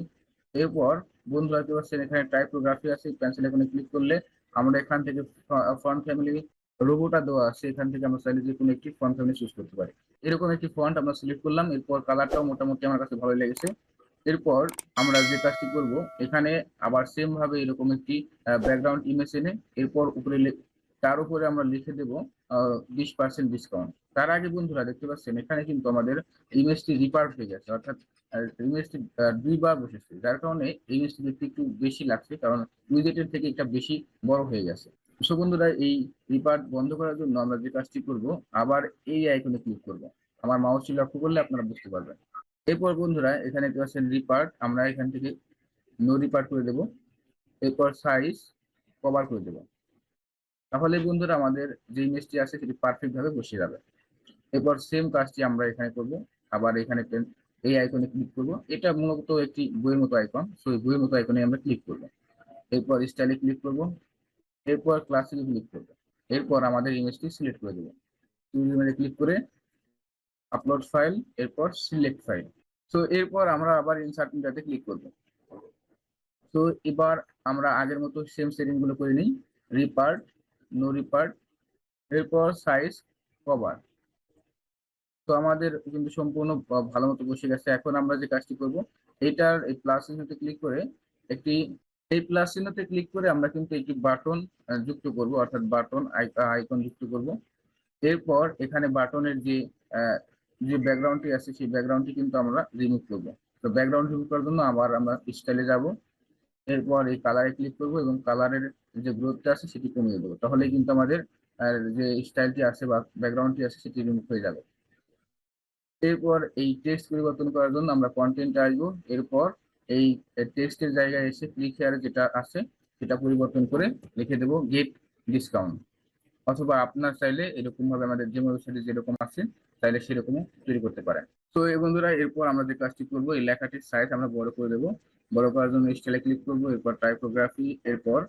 S1: এরপর বন্ধুরা দেখতে পাচ্ছেন এখানে টাইপোগ্রাফি আছে, পেন্সিল এখানে ক্লিক করলে আমরা এখান থেকে ফন্ট ফ্যামিলি লোগোটা দেওয়া আছে, এখান থেকে আমরা চাইলে যে কোনো একটি ফন্ট ফ্যামিলি চুজ করতে পারি। এরকম একটি ফন্ট আমরা সিলেক্ট করলাম। এরপর কালারটাও মোটামুটি আমার কাছে ভালো লেগেছে। এরপর আমরা যে কাজটি করব, এখানে আবার সেম ভাবে এরকম একটি ব্যাকগ্রাউন্ড ইমেজ এনে এরপর উপরে তার উপরে আমরা লিখে দেব 20% ডিসকাউন্ট। তার আগে বন্ধুরা দেখতে পাচ্ছেন এখানে কিন্তু আমাদের ইমেজটি রিপার্ট হয়ে গেছে, অর্থাৎ ইমেজটি দুইবার বসেছে, যার কারণে ইমেজটি দেখতে একটু বেশি লাগছে, কারণ উইজেটের থেকে একটা বেশি বড় হয়ে গেছে। সো বন্ধুরা, এই রিপার্ট বন্ধ করার জন্য আমরা যে কাজটি করব, আবার এই আইকনে ক্লিক করব। আমার মাউসটি লক্ষ্য করলে আপনারা বুঝতে পারবেন। এরপর বন্ধুরা এখানে দেখতে পাচ্ছেন রিপার্ট, আমরা এখান থেকে নো রিপার্ট করে দেব। এরপর সাইজ কভার করে দেব। তাহলে বন্ধুরা আমাদের যে ইমেজটি আছে সেটি পারফেক্ট ভাবে বসে যাবে। এরপর সেম কাজটি আমরা এখানে করব। আবার এখানে এই আইকনে ক্লিক করব। এটা মূলত একটি বইয়ের মতো আইকন, সো এই বইয়ের মতো আইকনে আমরা ক্লিক করব। এরপর স্টাইলে ক্লিক করব। এরপর ক্লাসিকে ক্লিক করব। এরপর আমাদের ইমেজটি সিলেক্ট করে দেব। ইমেজে ক্লিক করে আপলোড ফাইল, এরপর সিলেক্ট ফাইল। সো এরপর আমরা আবার ইনসার্ট মিডিয়াতে ক্লিক করব। তো এবার আমরা আগের মতো সেম সেটিং গুলো করে নিই। রিপার্ট, নো রিপার্ট, এরপর সাইজ, কভার। তো আমাদের কিন্তু সম্পূর্ণ ভালো মতো বসে গেছে। এখন আমরা যে কাজটি করব, এটার এই প্লাস চিহ্নতে ক্লিক করে একটি এই প্লাস চিহ্নতে ক্লিক করে আমরা কিন্তু একটি বাটন যুক্ত করব, অর্থাৎ বাটন আইকন যুক্ত করব। এরপর এখানে বাটনের যে ব্যাকগ্রাউন্ডটি আছে সেই ব্যাকগ্রাউন্ডটি কিন্তু আমরা রিমুভ করব। তো ব্যাকগ্রাউন্ড রিমুভ করার জন্য আবার আমরা স্টাইলে যাব। এরপর এই কালারে ক্লিক করব এবং কালারের যে গ্রোথটা আছে সেটি কমিয়ে দেবো। তাহলে কিন্তু আমাদের যে স্টাইলটি আছে বা ব্যাকগ্রাউন্ডটি আছে সেটি রিমুভ হয়ে যাবে। এরপর এই টেক্সট পরিবর্তন করার জন্য আমরা কন্টেন্টে আসবো। এরপর এই টেক্সটের জায়গায় এসে ক্লিক হেয়ারে যেটা আছে সেটা পরিবর্তন করে লিখে দেবো গেট ডিসকাউন্ট। অথবা আপনার চাইলে এরকম ভাবে আমাদের যে ওয়েবসাইটে যেরকম আছে চাইলে সেরকমও তৈরি করতে পারেন। তো এই বন্ধুরা, এরপর আমরা যে কাজটি করবো, এই লেখাটির সাইজ আমরা বড় করে দেবো। বড় করার জন্য স্টাইলে ক্লিক করবো, এরপর টাইপোগ্রাফি, এরপর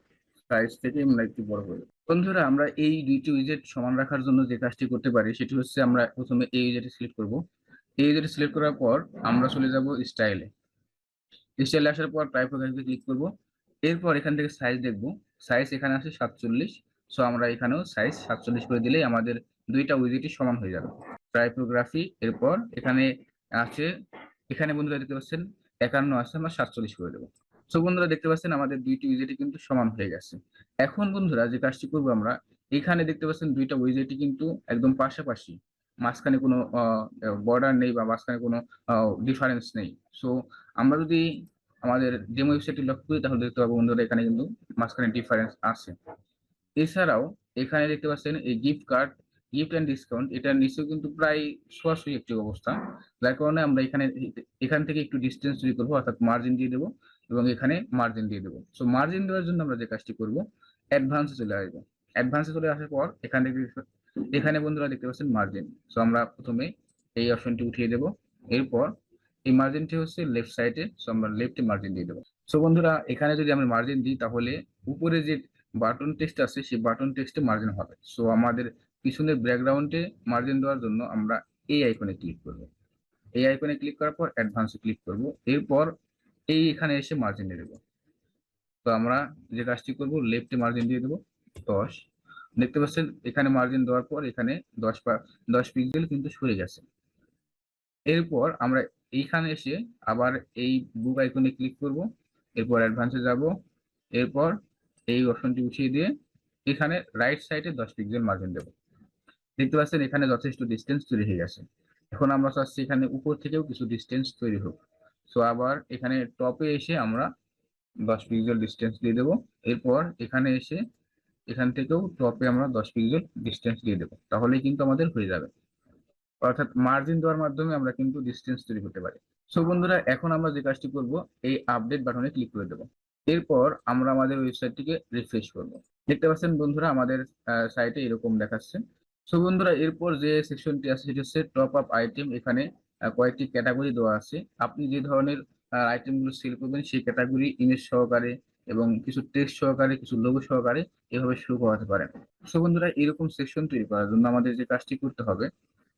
S1: সাইজ থেকে আমরা একটু বড় করে দেবো। বন্ধুরা, আমরা এই দুইটি উইজেট সমান রাখার জন্য যে কাজটি করতে পারি সেটি হচ্ছে আমরা প্রথমে এই উইজেটে সিলেক্ট করবো। এই উইজেটে সিলেক্ট করার পর আমরা চলে যাব স্টাইলে। স্টাইলে আসার পর টাইপোগ্রাফিতে ক্লিক করব। এরপর এখান থেকে সাইজ দেখব। সাইজ এখানে আছে 47। সো আমরা এখানেও সাইজ 47 করে দিলেই আমাদের দুইটা উইজেটই সমান হয়ে যাবে। টাইপোগ্রাফি, এরপর এখানে আছে, এখানে বন্ধুরা দেখতে পাচ্ছেন 51 আছে, আমরা 47 করে দেবো। সো বন্ধুরা দেখতে পাচ্ছেন আমাদের দুইটি উইজেটই কিন্তু সমান হয়ে গেছে। এখন বন্ধুরা যে কাজটি করবো, আমরা এখানে দেখতে পাচ্ছেন দুইটা উইজেটই কিন্তু একদম পাশাপাশি, মাঝখানে কোনো বর্ডার নেই বা মাঝখানে কোনো ডিফারেন্স নেই। সো আমরা যদি আমাদের ডেমো ওয়েবসাইটটি লক্ষ্য করি তাহলে দেখতে পাবো বন্ধুরা এখানে কিন্তু মাঝখানে ডিফারেন্স আছে। এছাড়াও এখানে দেখতে পাচ্ছেন এই gift card, gift and discount, এটার নিচেও কিন্তু প্রায় সরাসরি একটি অবস্থা, যার কারণে আমরা এখান থেকে একটু ডিস্টেন্স তৈরি করবো, অর্থাৎ মার্জিন দিয়ে দেবো এবং এখানে মার্জিন দিয়ে দেবো। সো মার্জিন দেওয়ার জন্য আমরা যে কাজটি করবো, অ্যাডভান্সে চলে আসবো। অ্যাডভান্সে চলে আসার পর এখানে বন্ধুরা দেখতে পাচ্ছেন মার্জিন। সো আমরা প্রথমে এই অপশনটি উঠিয়ে দেবো। এরপর এই মার্জিনটি হচ্ছে লেফট সাইডে, সো আমরা লেফটে মার্জিন দিয়ে দেবো। সো বন্ধুরা, এখানে যদি আমরা মার্জিন দিই তাহলে উপরে যে বাটন টেক্সট আছে সেই বাটন টেক্সটে মার্জিন হবে। সো আমাদের পিছনের ব্যাকগ্রাউন্ডে মার্জিন দেওয়ার জন্য আমরা এই আইকনে ক্লিক করব। এই আইকনে ক্লিক করার পর অ্যাডভান্সে ক্লিক করব। এরপর এখানে এসে মার্জিন দিয়ে দেবো। তো আমরা যে কাজটি করব, লেফটে মার্জিন দিয়ে দেবো 10। দেখতে পাচ্ছেন এখানে মার্জিন দেওয়ার পর এখানে 10 পিক্সেল কিন্তু সরে গেছে। এরপর আমরা এইখানে এসে আবার এই বুক আইকনে ক্লিক করব। এরপর অ্যাডভান্সে যাব। এরপর এই অপশনটি উঠিয়ে দিয়ে এখানে রাইট সাইডে 10 পিক্সেল মার্জিন দেবো। দেখতে পাচ্ছেন এখানে যথেষ্ট ডিস্টেন্স তৈরি হয়ে গেছে। এখন আমরা চাচ্ছি এখানে উপর থেকেও কিছু ডিস্টেন্স তৈরি হোক। সো আবার এখানে টপে এসে আমরা 10 পিক্সেল ডিস্টেন্স দিয়ে দেবো। এরপর এখানে এসে এখান থেকেও টপে আমরা 10 পিক্সেল ডিস্টেন্স দিয়ে দেবো। তাহলেই কিন্তু আমাদের হয়ে যাবে। অর্থাৎ মার্জিন দেওয়ার মাধ্যমে আমরা কিন্তু ডিস্টেন্স তৈরি করতে পারি। সো বন্ধুরা, এখন আমরা যে কাজটি করব, এই আপডেট বাটনে ক্লিক করে দেবো। এরপর আমরা আমাদের ওয়েবসাইটটিকে রিফ্রেশ করব। দেখতে পাচ্ছেন বন্ধুরা আমাদের সাইটে এরকম দেখাচ্ছে। সো বন্ধুরা, এরপর যে সেকশনটি আছে সেটি হচ্ছে টপ আপ আইটেম। এখানে কয়েকটি ক্যাটাগরি দেওয়া আছে। আপনি যে ধরনের আইটেমগুলো সেল করবেন সেই ক্যাটাগরি ইমেজ সহকারে এবং কিছু টেক্সট সহকারে, কিছু লোগো সহকারে এভাবে শুরু করাতে পারেন। সো বন্ধুরা, এরকম সেকশন তৈরি করার জন্য আমাদের যে কাজটি করতে হবে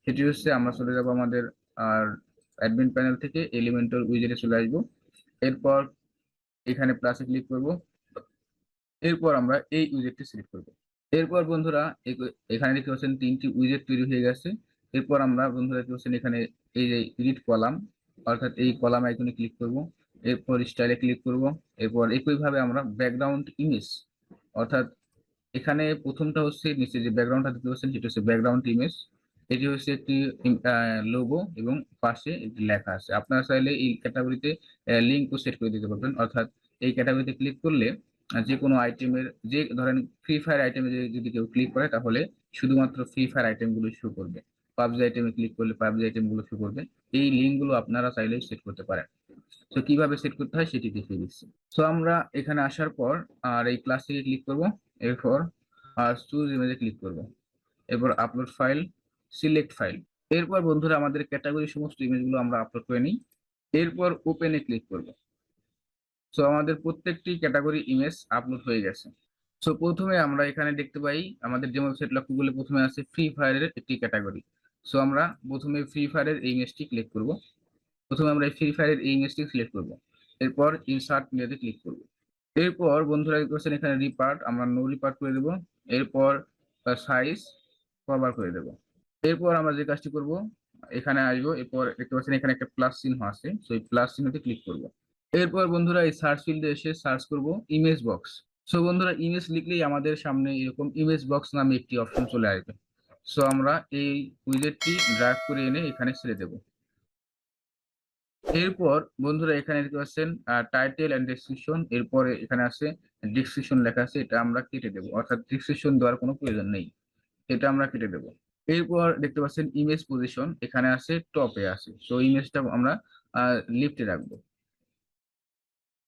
S1: সেটি হচ্ছে আমরা চলে যাব আমাদের আর অ্যাডমিন প্যানেল থেকে এলিমেন্টর উইজেটে চলে আসবো। এরপর এখানে প্লাসে ক্লিক করব। এরপর আমরা এই উইজেটটি সিলেক্ট করব। এরপর বন্ধুরা এখানে দেখতে পাচ্ছেন 3টি উইজেট তৈরি হয়ে গেছে। এরপর আমরা বন্ধুরা দেখতে পাচ্ছেন এখানে এই যে এডিট কলাম, অর্থাৎ এই কলাম আইকনে ক্লিক করব। এরপর স্টাইলে ক্লিক করব। এরপর একইভাবে আমরা ব্যাকগ্রাউন্ড ইমেজ, অর্থাৎ এখানে প্রথমটা হচ্ছে নিচে যে ব্যাকগ্রাউন্ডটা দেখতে পাচ্ছেন সেটা হচ্ছে ব্যাকগ্রাউন্ড ইমেজ। এটি হচ্ছে একটি লোগো এবং পাশে একটি লেখা আছে। আপনারা চাইলে এই ক্যাটাগরিতে লিঙ্কও সেট করে দিতে পারবেন, অর্থাৎ এই ক্যাটাগরিতে ক্লিক করলে যে কোনো আইটেমের, যে ধরেন ফ্রি ফায়ার আইটেমে যদি কেউ ক্লিক করে তাহলে শুধুমাত্র ফ্রি ফায়ার আইটেম গুলো শো করবে, পাবজি আইটেমে ক্লিক করলে পাবজি আইটেম গুলো শো করবে। এই লিঙ্ক গুলো আপনারা চাইলে সেট করতে পারেন। তো কিভাবে সেট করতে হয় সেটি দেখিয়ে দিচ্ছি। তো আমরা এখানে আসার পর আর এই ক্লাস থেকে ক্লিক করব, এরপর চুজ ইমেজে ক্লিক করব, এরপর আপলোড ফাইল, সিলেক্ট ফাইল। এরপর বন্ধুরা আমাদের ক্যাটাগরি সমস্ত ইমেজগুলো আমরা আপলোড করে নিই। এরপর ওপেনে ক্লিক করব। সো আমাদের প্রত্যেকটি ক্যাটাগরি ইমেজ আপলোড হয়ে গেছে। সো প্রথমে আমরা এখানে দেখতে পাই আমাদের ডেমো সেট লক্ষ্য করলে প্রথমে আছে ফ্রি ফায়ারের একটি ক্যাটাগরি। সো আমরা প্রথমে ফ্রি ফায়ারের এই ইমেজটি ক্লিক করব। প্রথমে আমরা ফ্রি ফায়ারের এই ইমেজটি সিলেক্ট করব, এরপর ইনসার্ট মিডিয়াতে ক্লিক করব। এরপর বন্ধুরা দেখতে পাচ্ছেন এখানে রিপার্ট, আমরা নো রিপার্ট করে দেব। এরপর সাইজ কভার করে দেব। এরপর আমরা যে কাজটি করব, এখানে আসবো, এরপর দেখতে পাচ্ছেন এখানে একটা প্লাস চিহ্ন আছে, তো এই প্লাস চিহ্নতে ক্লিক করব। এরপর বন্ধুরা এই সার্চ ফিল্ডে এসে সার্চ করব ইমেজ বক্স। সো বন্ধুরা ইমেজ লিখলেই আমাদের সামনে এরকম ইমেজ বক্স নামে একটি অপশন চলে আসবে। সো আমরা এই উইজেটটি ড্র্যাগ করে এনে এখানে ছেড়ে দেব। এরপর বন্ধুরা এখানে দেখতে পাচ্ছেন টাইটেল এন্ড ডেসক্রিপশন, এরপরে এখানে আছে ডেসক্রিপশন লেখা আছে, এটা আমরা কেটে দেবো, অর্থাৎ ডেসক্রিপশন দেওয়ার কোনো প্রয়োজন নেই, এটা আমরা কেটে দেবো। এরপর দেখতে পাচ্ছেন ইমেজ পজিশন, এখানে আছে টপে আছে, সো ইমেজটা আমরা লিফটে রাখবো।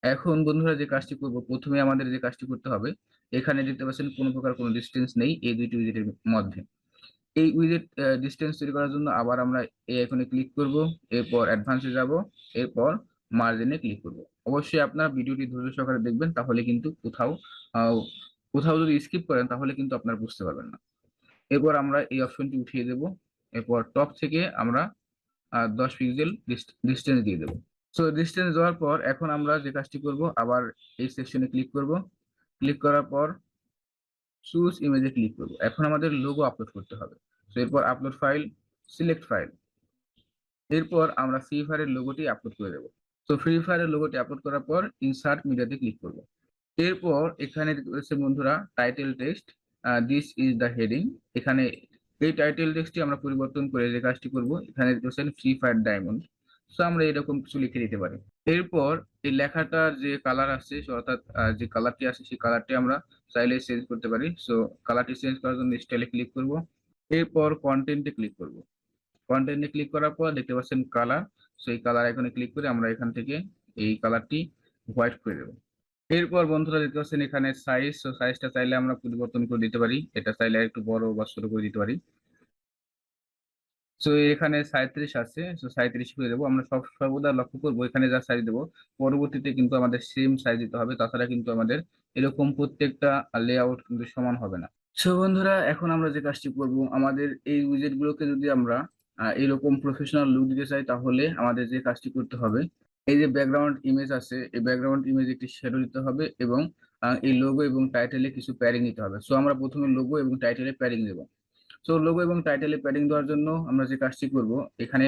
S1: এখন বন্ধুরা যে কাজটি করব, প্রথমে আমাদের যে কাজটি করতে হবে, এখানে দেখতে পাচ্ছেন কোনো প্রকার কোনো ডিস্টেন্স নেই এই দুইটি উইজেটের মধ্যে। এই উইজেট ডিস্টেন্স তৈরি করার জন্য আবার আমরা এই আইকনে ক্লিক করব, এরপর অ্যাডভান্সে যাব, এরপর মার্জিনে ক্লিক করব। অবশ্যই আপনারা ভিডিওটি ধৈর্য সহকারে দেখবেন, তাহলে কিন্তু কোথাও যদি স্কিপ করেন তাহলে কিন্তু আপনারা বুঝতে পারবেন না। এরপর আমরা এই অপশনটি উঠিয়ে দেব, এরপর টপ থেকে আমরা 10 পিক্সেল ডিস্টেন্স দিয়ে দেবো। সো ডিস্টেন্স দেওয়ার পর এখন আমরা যে কাজটি করব, আবার এই সেকশনে ক্লিক করব। ক্লিক করার পর চুজ ইমেজে ক্লিক করব। এখন আমাদের লোগো আপলোড করতে হবে। তো এরপর আপলোড ফাইল, সিলেক্ট ফাইল। এরপর আমরা ফ্রি ফায়ারের লোগোটি আপলোড করে দেবো। তো ফ্রি ফায়ারের লোগোটি আপলোড করার পর ইনসার্ট মিডিয়াতে ক্লিক করব। এরপর এখানে রয়েছে বন্ধুরা title text, this is the heading. এখানে এই টাইটেল টেক্সটটি আমরা পরিবর্তন করে যে কাজটি করব, এখানে রয়েছেন ফ্রি ফায়ার ডায়মন্ড। সো আমরা এরকম কিছু লিখে দিতে পারি। এরপর এই লেখাটার যে কালার আছে, অর্থাৎ যে কালারটি আছে সেই কালারটি আমরা চাইলে চেঞ্জ করতে পারি। সো কালারটি চেঞ্জ করার জন্য স্টাইলে ক্লিক করব, এরপর কন্টেন্টে ক্লিক করব। কন্টেন্টে ক্লিক করার পর দেখতে পাচ্ছেন কালার, সো এই কালার আইকনে ক্লিক করে আমরা এখান থেকে এই কালারটি হোয়াইট করে দেবো। এরপর বন্ধুরা দেখতে পাচ্ছেন এখানে সাইজ, তো সাইজটা চাইলে আমরা পরিবর্তন করে দিতে পারি, এটা চাইলে একটু বড় বা ছোট করে দিতে পারি। তো এখানে 37 আছে, তো 37 করে দেবো। আমরা সর্বদা লক্ষ্য করবো এখানে যা সাইজ দেবো পরবর্তীতে কিন্তু আমাদের সেম সাইজ দিতে হবে, তাছাড়া কিন্তু আমাদের এরকম প্রত্যেকটা লেআউট কিন্তু সমান হবে না। সো বন্ধুরা এখন আমরা যে কাজটি করব, আমাদের এই উইজেট গুলোকে যদি আমরা এরকম প্রফেশনাল লুক দিতে চাই তাহলে আমাদের যে কাজটি করতে হবে, এই যে ব্যাকগ্রাউন্ড ইমেজ আছে এই ব্যাকগ্রাউন্ড ইমেজ একটি শ্যাডো দিতে হবে এবং এই লোগো এবং টাইটেলে কিছু প্যাডিং দিতে হবে। সো আমরা প্রথমে লোগো এবং টাইটেলে প্যাডিং দেবো। সো লোগো এবং টাইটেলে প্যাডিং দেওয়ার জন্য আমরা যে কাজটি করব, এখানে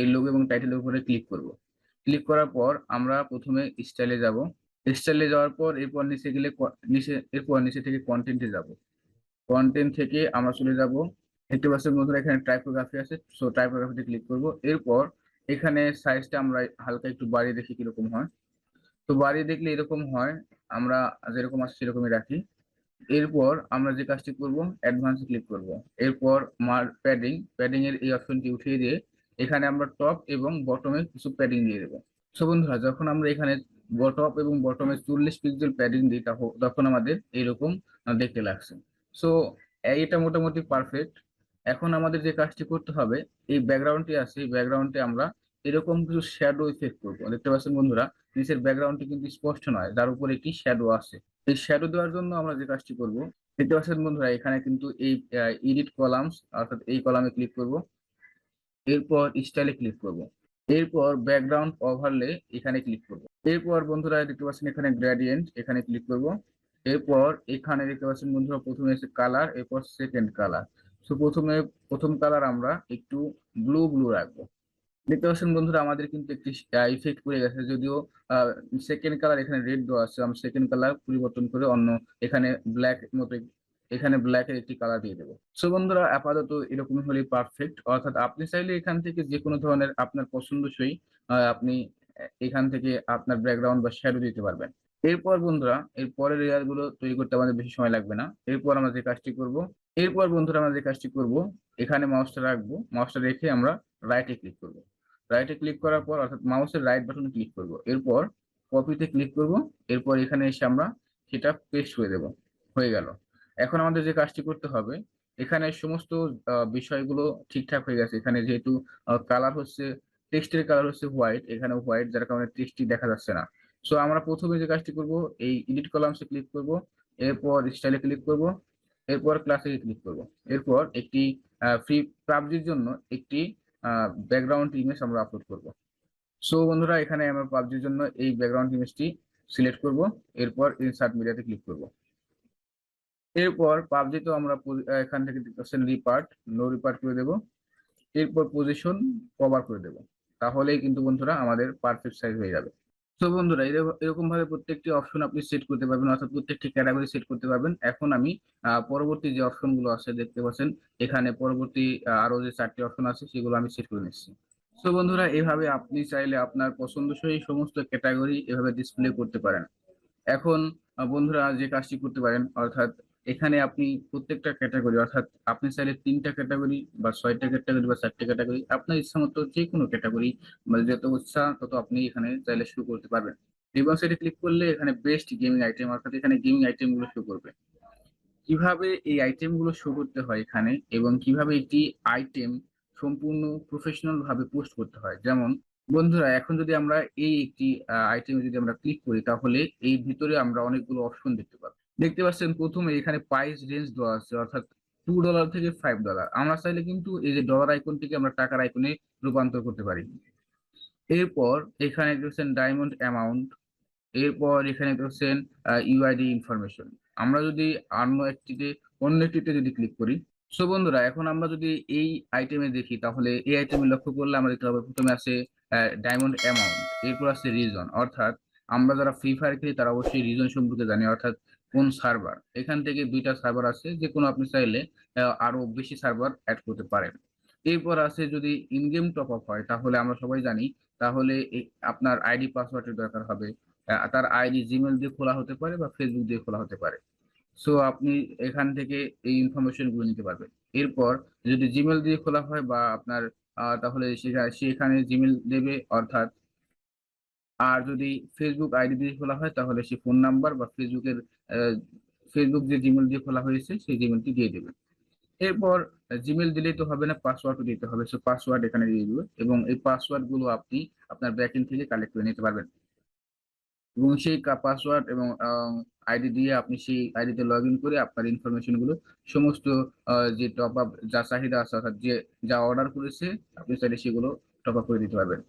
S1: এই লোগো এবং টাইটেলের উপরে ক্লিক করব। ক্লিক করার পর আমরা প্রথমে স্টাইলে যাব। স্টাইলে যাওয়ার পর এরপর নিচে গেলে এরপর নিচে থেকে কন্টেন্টে যাব। কন্টেন্ট থেকে আমরা চলে যাব, দেখতে পাচ্ছেন বন্ধুরা এখানে টাইপোগ্রাফি আছে, সো টাইপোগ্রাফিতে ক্লিক করব। এরপর এখানে সাইজটা আমরা হালকা একটু বাড়িয়ে দেখি কিরকম হয়। তো বাড়িয়ে দেখলে এরকম হয়, আমরা যেরকম আছে সেরকমই রাখি। এরপর আমরা যে কাজটি করব, অ্যাডভান্সে ক্লিক করব। এরপর প্যাডিং এর এই অপশনটি উঠিয়ে দিয়ে এখানে আমরা টপ এবং বটমে কিছু প্যাডিং দিয়ে দেবো। সো বন্ধুরা যখন আমরা এখানে টপ এবং বটমে 40 পিক্সেল প্যাডিং দিই তখন আমাদের এইরকম দেখতে লাগছে। সো এটা মোটামুটি পারফেক্ট। এখন আমাদের যে কাজটি করতে হবে, এই ব্যাকগ্রাউন্ডটি আছে, এই ব্যাকগ্রাউন্ডে আমরা এরকম কিছু শ্যাডো ইফেক্ট করবো। দেখতে পাচ্ছেন বন্ধুরা নিচের ব্যাকগ্রাউন্ডটি কিন্তু স্পষ্ট নয়, যার উপর একটি শ্যাডো আছে। এই শ্যাডো দেওয়ার জন্য আমরা যে কাজটি করব, দেখতে পাচ্ছেন বন্ধুরা এখানে কিন্তু এই এডিট কলামস, অর্থাৎ এই কলামে ক্লিক করব। এরপর স্টাইলে ক্লিক করব। এরপর ব্যাকগ্রাউন্ড ওভারলে এখানে ক্লিক করব। এরপর বন্ধুরা দেখতে পাচ্ছেন এখানে গ্রেডিয়েন্ট, এখানে ক্লিক করব। এরপর এখানে দেখতে পাচ্ছেন বন্ধুরা প্রথমে এসে কালার, এরপর সেকেন্ড কালার। সো প্রথম কালার আমরা একটু ব্লু ব্লু রাখবো। দেখতে পাচ্ছেন বন্ধুরা আমাদের কিন্তু একটি ইফেক্ট পড়ে গেছে, যদিও সেকেন্ড কালার এখানে রেড দেওয়া আছে, আমরা সেকেন্ড কালার পরিবর্তন করে অন্য এখানে ব্ল্যাক মতো এখানে ব্ল্যাক এর একটি কালার দিয়ে দেবো। সো বন্ধুরা আপাতত এরকম হলেই পারফেক্ট। অর্থাৎ আপনি চাইলে এখান থেকে যে কোনো ধরনের আপনার পছন্দসই আপনি এখান থেকে আপনার ব্যাকগ্রাউন্ড বা শ্যাডো দিতে পারবেন। এরপর বন্ধুরা এর পরের লেয়ার গুলো তৈরি করতে আমাদের বেশি সময় লাগবে না। এরপর বন্ধুরা আমরা যে কাজটি করব, এখানে মাউসটা রাখবো, মাউসটা রেখে আমরা রাইটে ক্লিক করব। রাইটে ক্লিক করার পর অর্থাৎ মাউসের রাইট বাটনে ক্লিক করব। এরপর কপিতে ক্লিক করব। এরপর এখানে এসে আমরা সেটা পেস্ট করে দেব। হয়ে গেল। এখন আমাদের যে কাজটি করতে হবে, এখানে সমস্ত বিষয়গুলো ঠিকঠাক হয়ে গেছে। এখানে যেহেতু কালার হচ্ছে, টেক্সটের কালার হচ্ছে হোয়াইট, এখানে হোয়াইট যার কারণে টেক্সটটি দেখা যাচ্ছে না। সো আমরা প্রথমে যে কাজটি করব, এই এডিট কলামসে ক্লিক করব, এরপর স্টাইলে ক্লিক করব, এরপর ক্লাসে ক্লিক করব। এরপর একটি ফ্রি পাবজির জন্য একটি ব্যাকগ্রাউন্ড ইমেজ আমরা আপলোড করব। সো বন্ধুরা এখানে আমরা পাবজির জন্য এই ব্যাকগ্রাউন্ড ইমেজটি সিলেক্ট করব। এরপর ইনসার্ট মিডিয়াতে ক্লিক করব। এরপর পাবজি তো আমরা এখান থেকে রিপার্ট, নো রিপার্ট করে দেব। এরপর পজিশন কভার করে দেব। তাহলেই কিন্তু বন্ধুরা আমাদের পারফেক্ট সাইজ হয়ে যাবে। তো বন্ধুরা এরকম ভাবে প্রত্যেকটি অপশন আপনি সেট করতে পারবেন, অর্থাৎ প্রত্যেকটি ক্যাটাগরি সেট করতে পারবেন। এখন আমি পরবর্তী যে অপশন গুলো আছে দেখতে পাচ্ছেন, এখানে পরবর্তী আরো যে 4টি অপশন আছে সেগুলো আমি সেট করে নিচ্ছি। তো বন্ধুরা এভাবে আপনি চাইলে আপনার পছন্দসই সমস্ত ক্যাটাগরি এভাবে ডিসপ্লে করতে পারেন। এখন বন্ধুরা যে কাজটি করতে পারেন, অর্থাৎ এখানে আপনি প্রত্যেকটা ক্যাটাগরি, অর্থাৎ আপনি চাইলে 3টা ক্যাটাগরি বা 6টা ক্যাটাগরি বা 4টে ক্যাটাগরি, আপনার ইচ্ছা মতো যে কোনো ক্যাটাগরি মানে যত ইচ্ছা তত আপনি এখানে চাইলে শুরু করতে পারবেন। রিবন সাইডে ক্লিক করলে এখানে বেস্ট গেমিং আইটেম, অর্থাৎ এখানে গেমিং আইটেম গুলো শো করবে। কিভাবে এই আইটেম গুলো শো করতে হয় এখানে, এবং কিভাবে একটি আইটেম সম্পূর্ণ প্রফেশনাল ভাবে পোস্ট করতে হয়। যেমন বন্ধুরা এখন যদি আমরা এই একটি আইটেমে যদি আমরা ক্লিক করি, তাহলে এই ভিতরে আমরা অনেকগুলো অপশন দেখতে পাবো। দেখতে পাচ্ছেন প্রথমে এখানে প্রাইস রেঞ্জ দেওয়া আছে, অর্থাৎ $2 থেকে $5। আমরা চাইলে কিন্তু এই যে ডলার আইকনটিকে আমরা টাকার আইকনে রূপান্তর করতে পারি। এরপর এখানে দেখছেন ডায়মন্ড অ্যামাউন্ট, এরপর এখানে দেখছেন ইউআইডি ইনফরমেশন। আমরা যদি অন্য একটিতে যদি ক্লিক করি, সো বন্ধুরা এখন আমরা যদি এই আইটেমে দেখি, তাহলে এই আইটেমে লক্ষ্য করলে আমরা দেখতে পাবো প্রথমে আছে ডায়মন্ড অ্যামাউন্ট, এরপর আছে রিজন। অর্থাৎ আমরা যারা ফ্রি ফায়ার খেলি তারা অবশ্যই রিজন সম্পর্কে জানি, অর্থাৎ কোন সার্ভার। এখান থেকে 2টা সার্ভার আছে, যে কোনো আপনি চাইলে আরো বেশি সার্ভার অ্যাড করতে পারেন। এরপর আছে যদি ইন গেম টপ আপ হয়, তাহলে আমরা সবাই জানি, তাহলে আপনার আইডি পাসওয়ার্ডের দরকার হবে। তার আইডি জিমেল দিয়ে খোলা হতে পারে বা ফেসবুক দিয়ে খোলা হতে পারে। সো আপনি এখান থেকে এই ইনফরমেশন গুলো নিতে পারবেন। এরপর যদি জিমেল দিয়ে খোলা হয় বা আপনার তাহলে সেখানে জিমেল দেবে, অর্থাৎ আর যদি ফেসবুক আইডি দিয়ে খোলা হয় তাহলে সে ফোন নাম্বার বা ফেসবুক যে জিমেল দিয়ে খোলা হয়েছে সেই জিমেলটি দিয়ে দেবে। এরপর জিমেল দিলেই তো হবে না, পাসওয়ার্ডও দিতে হবে। সো পাসওয়ার্ড এখানে দিয়ে দিবে, এবং এই পাসওয়ার্ড গুলো আপনি আপনার ব্যাকএন্ড থেকে কালেক্ট করে নিতে পারবেন। এবং সেই পাসওয়ার্ড এবং আইডি দিয়ে আপনি সেই আইডিতে লগ ইন করে আপনার ইনফরমেশন গুলো সমস্ত যে টপ আপ যা চাহিদা আছে, অর্থাৎ যে যা অর্ডার করেছে আপনি চাইলে সেগুলো টপ আপ করে দিতে পারবেন।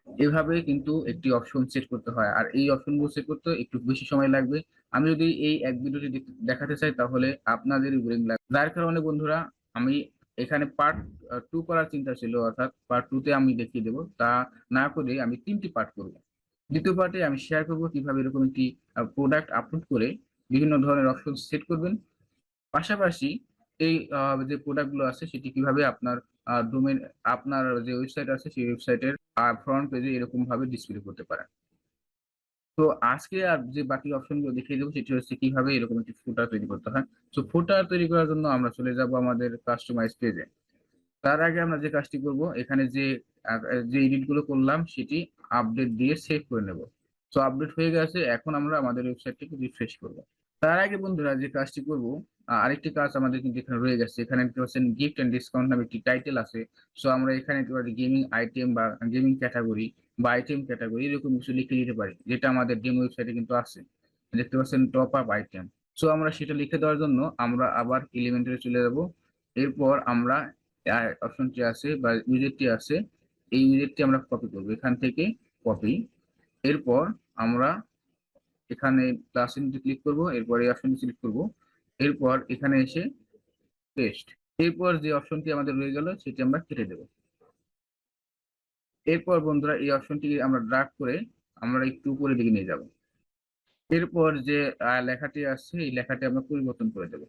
S1: এভাবে কিন্তু একটি অপশন সেট করতে হয়, আর এই অপশনগুলো সেট করতে একটু বেশি সময় লাগবে। আমি যদি এই এক ভিডিওটি দেখাতে চাই তাহলে আপনাদেরই বোরিং লাগবে, যার কারণে বন্ধুরা আমি এখানে পার্ট 2 করার চিন্তা ছিল, অর্থাৎ পার্ট 2 তে আমি দেখিয়ে দেবো। তা না করে আমি 3টি পার্ট করব। দ্বিতীয় পার্টে আমি শেয়ার করব কিভাবে এরকম একটি প্রোডাক্ট আপলোড করে বিভিন্ন ধরনের অপশন সেট করবেন। পাশাপাশি এই যে প্রোডাক্ট গুলো আছে সেটি কিভাবে আপনার ডোমেন, আপনার যে ওয়েবসাইট আছে সেই ওয়েবসাইটের ফ্রন্ট পেজে এরকম ভাবে ডিসপ্লে করতে পারেন। তো আজকে আর যে বাকি অপশন গুলো দেখিয়ে দেবো সেটি হচ্ছে কিভাবে এরকম একটি ফুটার তৈরি করতে হয়। তো ফুটার তৈরি করার জন্য আমরা চলে যাব আমাদের কাস্টমাইজ পেজে। তার আগে আমরা যে কাজটি করব, এখানে যে এডিট গুলো করলাম সেটি আপডেট দিয়ে সেভ করে নেব। তো আপডেট হয়ে গেছে, এখন আমরা আমাদের ওয়েবসাইটটিকে রিফ্রেশ করব। তার আগে বন্ধুরা যে কাজটি করব, আরেকটি কাজ আমাদের কিন্তু এখানে রয়ে গেছে। এখানে দেখতে পাচ্ছেন গিফট এন্ড ডিসকাউন্ট নামে একটি টাইটেল আছে। সো আমরা এখানে গেমিং আইটেম বা গেমিং ক্যাটাগরি বা আইটেম ক্যাটাগরি এরকম কিছু লিখে দিতে পারি, যেটা আমাদের ডেমো ওয়েবসাইটে কিন্তু আছে। দেখতে পাচ্ছেন টপ আপ আইটেম। সো আমরা সেটা লিখে দেওয়ার জন্য আমরা আবার এলিমেন্টারে চলে যাব। এরপর আমরা অপশনটি আছে বা উইজেটটি আছে, এই উইজেটটি আমরা কপি করব, এখান থেকে কপি। এরপর আমরা এখানে প্লাস চিহ্নটি ক্লিক করব, এরপর এই অপশনটি সিলেক্ট করব, এরপর এখানে এসে পেস্ট। এরপর যে অপশনটি আমাদের রয়ে গেল সেটি আমরা কেটে দেব। এরপর বন্ধুরা এই অপশনটি আমরা ড্র্যাগ করে আমরা একটু উপরের দিকে নিয়ে যাব। এরপর যে লেখাটি আছে এই লেখাটি আমরা পরিবর্তন করে দেব।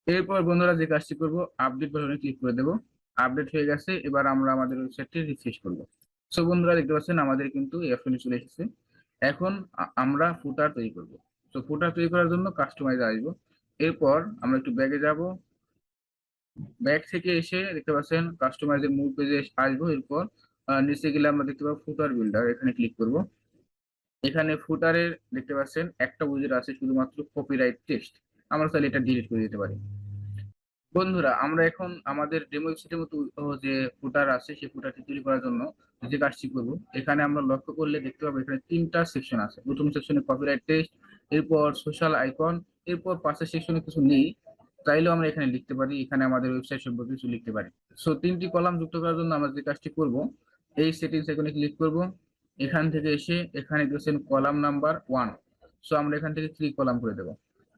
S1: এরপর বন্ধুরা যে কাজটি করব, আপডেট বাটনে ক্লিক করে দেব। আপডেট হয়ে গেছে, এবার আমরা আমাদের ওয়েবসাইটটি রিফ্রেশ করব। সো বন্ধুরা দেখতে পাচ্ছেন আমাদের কিন্তু এই অপশনটি চলে এসেছে। এখন আমরা ফুটার তৈরি করব। তো ফুটার তৈরি করার জন্য কাস্টমাইজে আসবো। এরপর আমরা একটু ব্যাগে যাব। ব্যাগ থেকে এসে দেখতে পাচ্ছেন কাস্টমাইজের মূল পেজে আসবো। এরপর নিচে গেলে আমরা দেখতে পাবো ফুটার বিল্ডার, এখানে ক্লিক করব। এখানে ফুটারের দেখতে পাচ্ছেন একটা উইজার্ড আছে শুধুমাত্র কপিরাইট টেক্সট। আমরা চাইলে এটা ডিলিট করে দিতে পারি। বন্ধুরা আমরা এখন আমাদের ডেমো ওয়েবসাইটের মতো যে ফুটার আছে সেই ফুটারটি তৈরি করার জন্য যে কাজটি করব, এখানে আমরা লক্ষ্য করলে দেখতে পাবো এখানে 3টা সেকশন আছে। প্রথম সেকশনে কপিরাইট টেক্সট, এরপর সোশ্যাল আইকন, এরপর পাশের সেকশনে কিছু নেই। চাইলেও আমরা এখানে লিখতে পারি, এখানে আমাদের ওয়েবসাইট সম্পর্কে কিছু লিখতে পারি। সো 3টি কলাম যুক্ত করার জন্য আমরা যে কাজটি করব, এই সেটিংস আইকনে ক্লিক করব। এখান থেকে এসে এখানে দেখছেন কলাম নাম্বার 1। সো আমরা এখান থেকে 3 কলাম করে দেবো।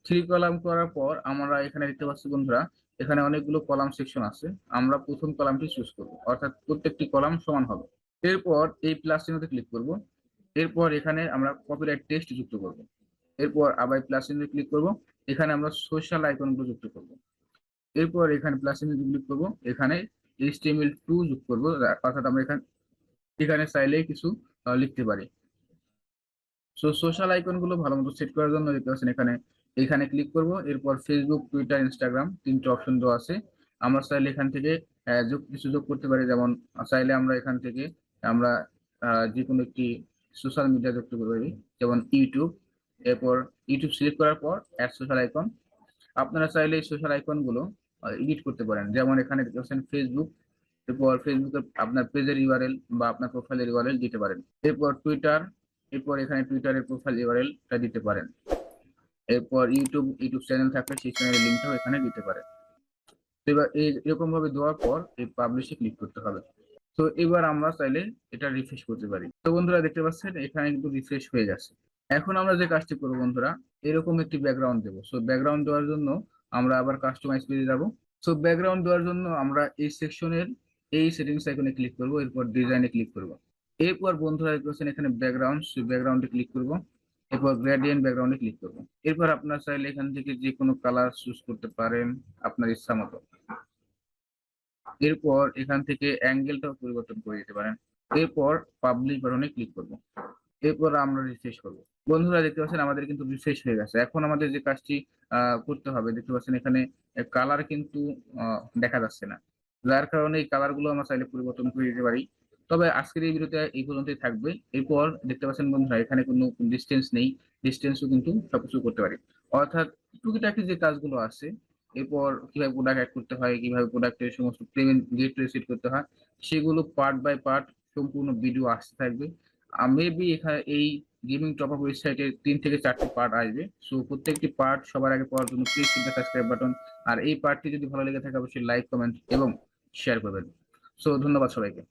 S1: 3 কলাম করার পর আমরা এখানে দেখতে পাচ্ছি বন্ধুরা, এখানে অনেকগুলো কলাম সেকশন আছে। আমরা প্রথম কলামটি চুজ করব, অর্থাৎ প্রত্যেকটি কলাম সমান হবে। এরপর এই প্লাস চিহ্নতে ক্লিক করব। এরপর এখানে আমরা কপিরাইট টেক্সট যুক্ত করব। এরপর আবার প্লাস চিহ্নে ক্লিক করব। এখানে আমরা সোশ্যাল আইকনগুলো যুক্ত করব। এরপর এখানে প্লাস চিহ্নে ক্লিক করব। এখানে HTML2 যুক্ত করব, অর্থাৎ আমরা এখানে চাইলেই কিছু লিখতে পারি। সো সোশ্যাল আইকন গুলো ভালো মতো সেট করার জন্য দেখতে পাচ্ছেন এখানে ক্লিক করব। এরপর ফেসবুক, টুইটার, ইনস্টাগ্রাম 3টে অপশন দেওয়া আছে। আমরা চাইলে এখান থেকে কিছু যোগ করতে পারি। যেমন চাইলে আমরা এখান থেকে আমরা যে কোনো একটি সোশ্যাল মিডিয়া যুক্ত করতে পারি, যেমন ইউটিউব। এরপর ইউটিউব সিলেক্ট করার পর অ্যাড সোশ্যাল আইকন। আপনারা চাইলে এই সোশ্যাল আইকন গুলো এডিট করতে পারেন। যেমন এখানে দেখতে পাচ্ছেন ফেসবুক, এরপর ফেসবুকের আপনার পেজের ইউআরএল বা আপনার প্রোফাইলের ইউআরএল দিতে পারেন। এরপর টুইটার, এরপর এখানে টুইটারের প্রোফাইল ইউআরএলটা দিতে পারেন। এরপর ইউটিউব চ্যানেল থাকলে সেই চ্যানেলের লিঙ্কটাও এখানে দিতে পারেন। তো এবার এরকম ভাবে দেওয়ার পর এই পাবলিশে ক্লিক করতে হবে। তো এবার আমরা চাইলে এটা রিফ্রেশ করতে পারি। তো বন্ধুরা দেখতে পাচ্ছেন এখানে কিন্তু রিফ্রেশ হয়ে গেছে। এখন আমরা যে কাজটি করবো বন্ধুরা, এরকম একটি ব্যাকগ্রাউন্ড দেবো। সো ব্যাকগ্রাউন্ড দেওয়ার জন্য আমরা আবার কাস্টমাইজ পেজে যাব। সো ব্যাকগ্রাউন্ড দেওয়ার জন্য আমরা এই সেকশনের এই সেটিংস আইকনে ক্লিক করব। এরপর ডিজাইনে ক্লিক করব। এরপর বন্ধুরা দেখতে পাচ্ছেন এখানে ব্যাকগ্রাউন্ড, সেই ব্যাকগ্রাউন্ডে ক্লিক করব। এরপর গ্রেডিয়েন্ট ব্যাকগ্রাউন্ডে ক্লিক করব। এরপর আপনার চাইলে এখান থেকে যে কোনো কালার চুজ করতে পারেন আপনার ইচ্ছা মতো। এরপর এখান থেকে অ্যাঙ্গেলটাও পরিবর্তন করে দিতে পারেন। এরপর পাবলিশ বাটনে ক্লিক করব। এরপর আমরা রিফ্রেশ করব। বন্ধুরা দেখতে পাচ্ছেন আমাদের কিন্তু রিফ্রেশ হয়ে গেছে। এখন আমাদের যে কাজটি করতে হবে, দেখতে পাচ্ছেন এখানে কালার কিন্তু দেখা যাচ্ছে না, যার কারণে এই কালার গুলো আমরা চাইলে পরিবর্তন করে দিতে পারি। তবে আজকের এই ভিডিওতে এই পর্যন্তই থাকবে। এরপর দেখতে পাচ্ছেন বন্ধুরা এখানে কোনো ডিস্টেন্স নেই, ডিস্টেন্সও কিন্তু সবকিছু করতে পারি। অর্থাৎ টুকিটাকি যে কাজগুলো আছে, এরপর কিভাবে প্রোডাক্ট অ্যাড করতে হয়, কিভাবে প্রোডাক্টের সমস্ত পেমেন্ট গেটওয়ে সেট করতে হয়, সেগুলো পার্ট বাই পার্ট সম্পূর্ণ ভিডিও আসতে থাকবে। মেবি এখানে এই গেমিং টপ আপ ওয়েবসাইটের 3 থেকে 4টি পার্ট আসবে। সো প্রত্যেকটি পার্ট সবার আগে পাওয়ার জন্য please hit the subscribe button. আর এই পার্টটি যদি ভালো লেগে থাকে অবশ্যই লাইক, কমেন্ট এবং শেয়ার করবেন। সো ধন্যবাদ সবাইকে।